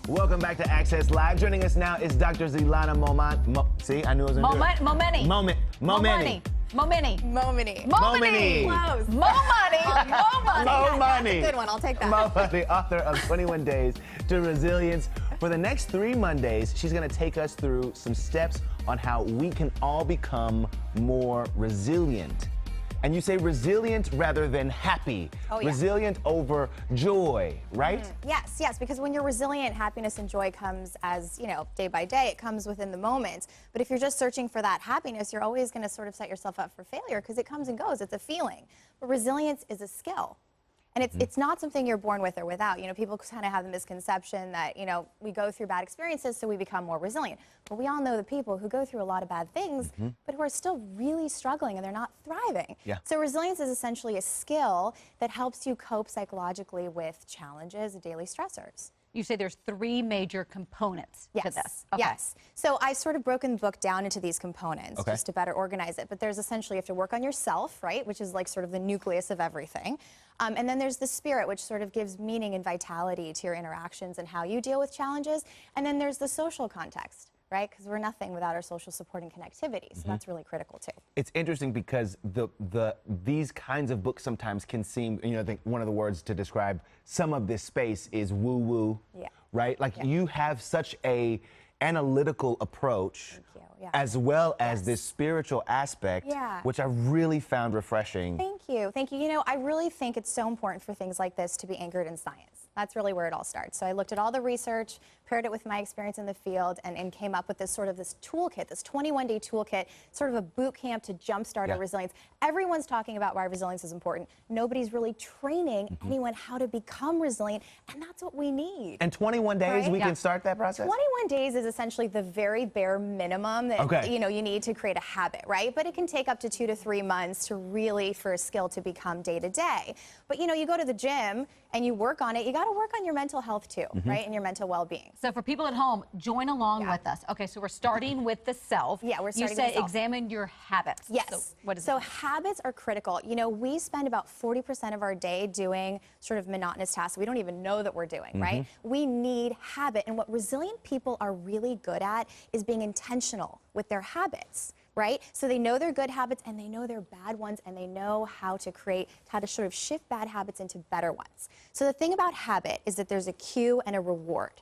Welcome back to Access Live. Joining us now is Dr. Zelana Montminy. See, I knew it was going to do it. Montminy. Montminy. Close. Mo Money. That's a good one. I'll take that. Mo Money, author of 21 Days to Resilience. For the next 3 Mondays, she's going to take us through some steps on how we can all become more resilient. And you say resilient rather than happy. Oh, yeah. Resilient over joy, right? Yes, because when you're resilient, happiness and joy comes as, day by day. It comes within the moment. But if you're just searching for that happiness, you're always going to sort of set yourself up for failure because it comes and goes. It's a feeling. But resilience is a skill. And it's not something you're born with or without. People kind of have the misconception that, we go through bad experiences so we become more resilient. But we all know the people who go through a lot of bad things, but who are still really struggling and they're not thriving. Yeah. So resilience is essentially a skill that helps you cope psychologically with challenges and daily stressors. You say there's 3 major components to this. Okay. Yes. So I sort of broken the book down into these components just to better organize it. But there's essentially, you have to work on yourself, right? Which is like sort of the nucleus of everything. And then there's the spirit, which sort of gives meaning and vitality to your interactions and how you deal with challenges. And then there's the social context, right? Because we're nothing without our social support and connectivity. So that's really critical too. It's interesting because these kinds of books sometimes can seem, I think one of the words to describe some of this space is woo-woo, right? Like you have such a analytical approach as well as this spiritual aspect, which I really found refreshing. Thank you. I really think it's so important for things like this to be anchored in science. That's really where it all starts. So I looked at all the research, paired it with my experience in the field, and came up with this toolkit, this 21-day toolkit, sort of a boot camp to jumpstart our resilience. Everyone's talking about why resilience is important. Nobody's really training anyone how to become resilient, and that's what we need. And 21 days, we can start that process? 21 days is essentially the very bare minimum that you need to create a habit, right? But it can take up to 2 to 3 months to really, for a skill to become day to day. But you go to the gym and you work on it, you got to work on your mental health too, right? And your mental well-being. So for people at home, join along with us. Okay, so we're starting with the self. We're starting with the self. You said examine your habits. Yes. So what is habits are critical. We spend about 40% of our day doing sort of monotonous tasks we don't even know that we're doing, right? We need habit. And what resilient people are really good at is being intentional with their habits. Right? So they know their good habits and they know their bad ones and they know how to sort of shift bad habits into better ones. So the thing about habit is that there's a cue and a reward.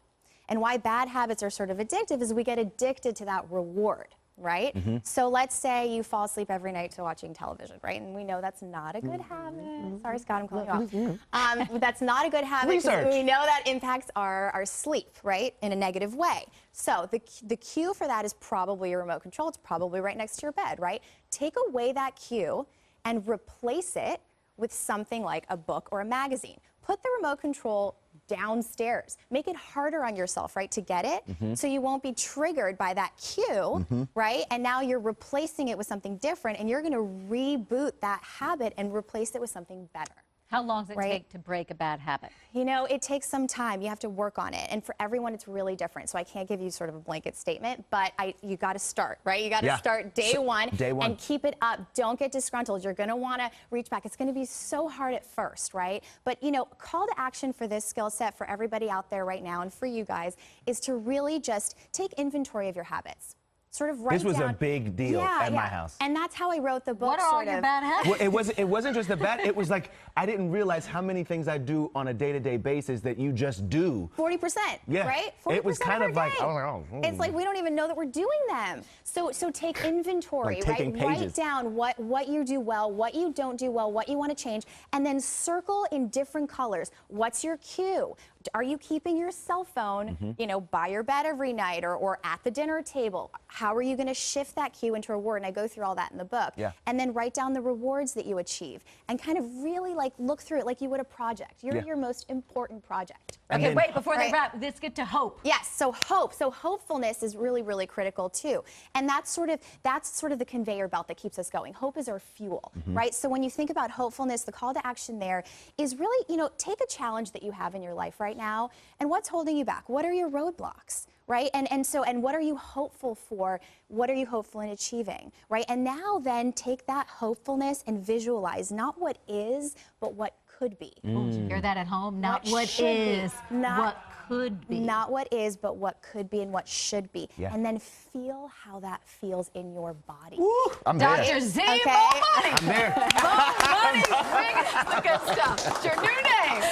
And why bad habits are sort of addictive is we get addicted to that reward, right? So let's say you fall asleep every night to watching television, right? And we know that's not a good habit. Sorry, Scott, I'm calling you off. That's not a good habit because we know that impacts our sleep, right? In a negative way. So the cue for that is probably your remote control. It's probably right next to your bed, right? Take away that cue and replace it with something like a book or a magazine. Put the remote control downstairs. Make it harder on yourself, right, to get it, so you won't be triggered by that cue, right? And now you're replacing it with something different, and you're going to reboot that habit and replace it with something better. How long does it take to break a bad habit? It takes some time. You have to work on it. And for everyone, it's really different. So I can't give you sort of a blanket statement, but you got to start, right? You got to start day one and keep it up. Don't get disgruntled. You're going to want to reach back. It's going to be so hard at first, right? But, call to action for this skill set for everybody out there right now and for you guys is to really just take inventory of your habits. Sort of write This was down. a big deal at my house. And that's how I wrote the book. What are all your bad habits? Well, it wasn't just the bad. It was like I didn't realize how many things I do on a day-to-day basis that you just do. 40%, right? 40% it was kind of like, I was like, oh. It's like we don't even know that we're doing them. So take inventory, right? Write down what you do well, what you don't do well, what you want to change, and then circle in different colors. What's your cue? Are you keeping your cell phone, by your bed every night or at the dinner table? How are you going to shift that cue into a reward? And I go through all that in the book. And then write down the rewards that you achieve and kind of really look through it like you would a project. You're your most important project. Okay, wait, before they wrap, let's get to hope. Yes, so hope. So hopefulness is really, really critical too. And that's sort of the conveyor belt that keeps us going. Hope is our fuel, right? So when you think about hopefulness, the call to action there is really, take a challenge that you have in your life right now and what's holding you back? What are your roadblocks? Right? And what are you hopeful for? What are you hopeful in achieving? Right? And now then take that hopefulness and visualize not what is, but what could be. Hear that at home? Not what is, what could be. Not what is, but what could be and what should be. Yeah. And then feel how that feels in your body. Woo, I'm there. Dr. Z, Okay. Montminy. I'm there. Montminy, bringing us the good stuff. It's your new name.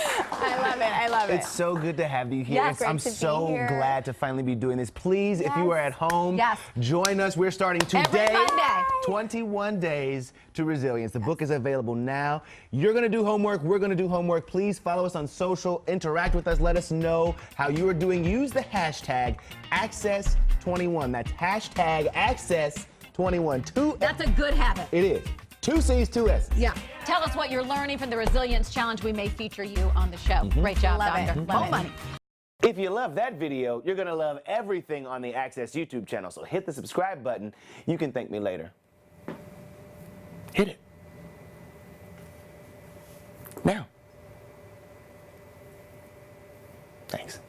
I love it. I love it. It's so good to have you here. Yes, great I'm to be so here. glad to finally be doing this. Please, if you are at home, Yes. join us. We're starting today. Every Monday. 21 Days to Resilience. The book is available now. You're going to do homework. We're going to do homework. Please follow us on social. Interact with us. Let us know how you are doing. Use the hashtag Access21. That's hashtag Access21. That's a good habit. It is. 2 C's, 2 S's. Yeah. Tell us what you're learning from the Resilience Challenge. We may feature you on the show. Great job, Love it. Dr. Love it. Montminy. If you love that video, you're going to love everything on the Access YouTube channel. So hit the subscribe button. You can thank me later. Hit it. Now. Thanks.